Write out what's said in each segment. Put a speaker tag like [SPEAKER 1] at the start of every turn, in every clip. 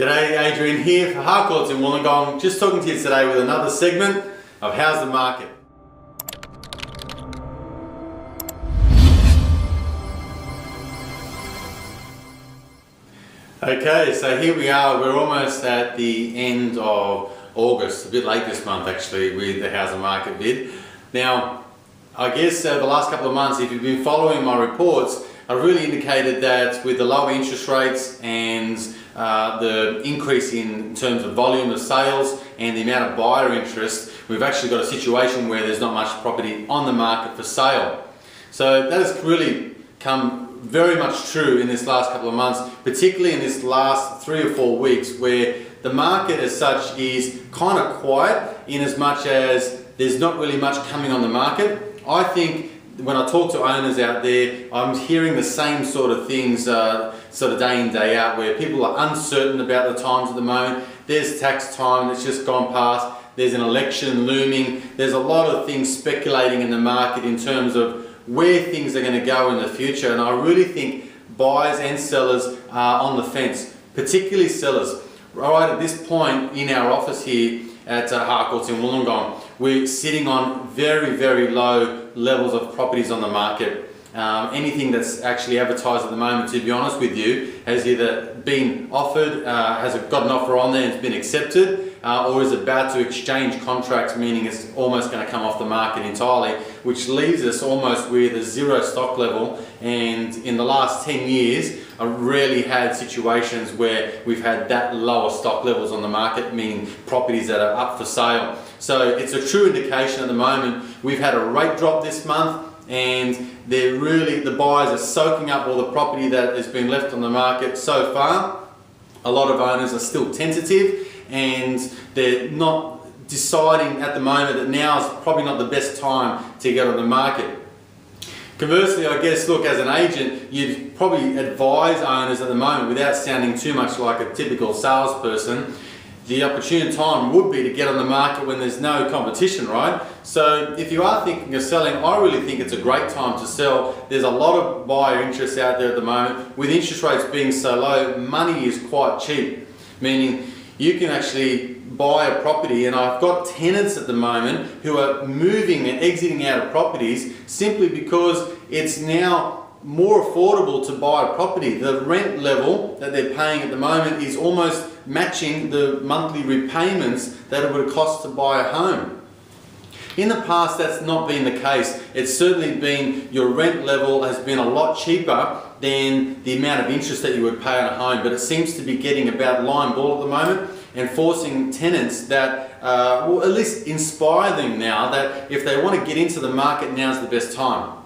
[SPEAKER 1] G'day, Adrian here for Harcourts in Wollongong. Just talking to you today with another segment of How's the Market. Okay, so here we are. We're almost at the end of August, a bit late this month actually, with the How's the Market vid. Now, I guess the last couple of months, if you've been following my reports, I really indicated that with the lower interest rates and the increase in terms of volume of sales and the amount of buyer interest, we've actually got a situation where there's not much property on the market for sale. So that has really come very much true in this last couple of months, particularly in this last 3 or 4 weeks, where the market as such is kind of quiet in as much as there's not really much coming on the market. I think when I talk to owners out there, I'm hearing the same sort of things sort of day in, day out, where people are uncertain about the times at the moment. There's tax time that's just gone past. There's an election looming. There's a lot of things speculating in the market in terms of where things are going to go in the future. And I really think buyers and sellers are on the fence, particularly sellers. Right at this point in our office here at Harcourts in Wollongong, we're sitting on very, very low levels of properties on the market. Anything that's actually advertised at the moment, to be honest with you, has either been offered, has got an offer on there and it's been accepted, or is about to exchange contracts, meaning it's almost going to come off the market entirely, which leaves us almost with a zero stock level. And in the last 10 years, I've rarely had situations where we've had that lower stock levels on the market, meaning properties that are up for sale. So it's a true indication at the moment. We've had a rate drop this month, and the buyers are soaking up all the property that has been left on the market so far. A lot of owners are still tentative, and they're not deciding at the moment that now is probably not the best time to get on the market. Conversely, I guess, look, as an agent, you'd probably advise owners at the moment, without sounding too much like a typical salesperson, the opportune time would be to get on the market when there's no competition, right? So if you are thinking of selling, I really think it's a great time to sell. There's a lot of buyer interest out there at the moment. With interest rates being so low, money is quite cheap, meaning you can actually buy a property, and I've got tenants at the moment who are moving and exiting out of properties simply because it's now more affordable to buy a property. The rent level that they're paying at the moment is almost matching the monthly repayments that it would cost to buy a home. In the past, that's not been the case. It's certainly been, your rent level has been a lot cheaper than the amount of interest that you would pay on a home, but it seems to be getting about line ball at the moment and forcing tenants that, well, at least inspire them now that if they want to get into the market, now's the best time.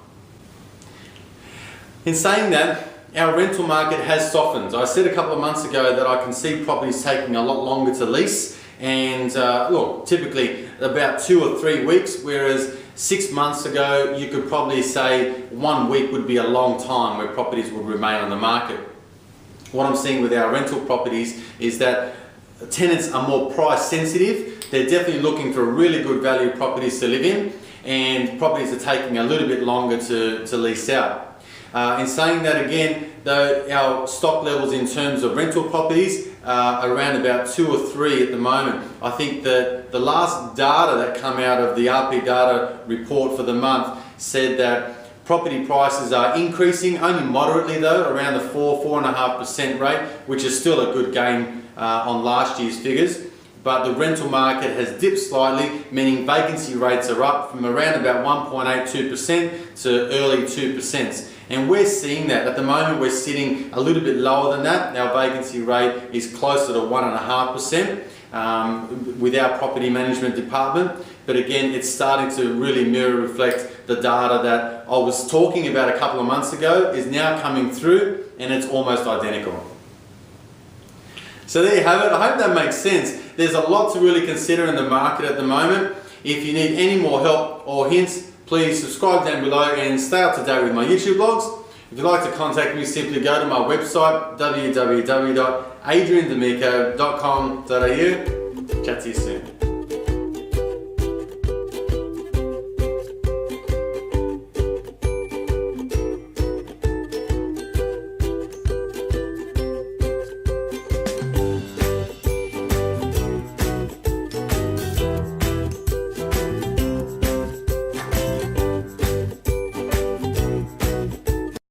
[SPEAKER 1] In saying that, our rental market has softened. I said a couple of months ago that I can see properties taking a lot longer to lease, and look, typically about 2 or 3 weeks, whereas 6 months ago you could probably say 1 week would be a long time where properties would remain on the market. What I'm seeing with our rental properties is that tenants are more price sensitive. They're definitely looking for really good value properties to live in, and properties are taking a little bit longer to lease out. In saying that, again, though, our stock levels in terms of rental properties are around about 2 or 3 at the moment. I think that the last data that come out of the RP data report for the month said that property prices are increasing, only moderately though, around the 4–4.5% rate, which is still a good gain on last year's figures. But the rental market has dipped slightly, meaning vacancy rates are up from around about 1.82% to early 2%. And we're seeing that. At the moment, we're sitting a little bit lower than that. Our vacancy rate is closer to 1.5% with our property management department. But again, it's starting to really mirror reflect the data that I was talking about a couple of months ago is now coming through, and it's almost identical. So there you have it. I hope that makes sense. There's a lot to really consider in the market at the moment. If you need any more help or hints, please subscribe down below and stay up to date with my YouTube blogs. If you'd like to contact me, simply go to my website, www.adriandamico.com.au. Chat to you soon.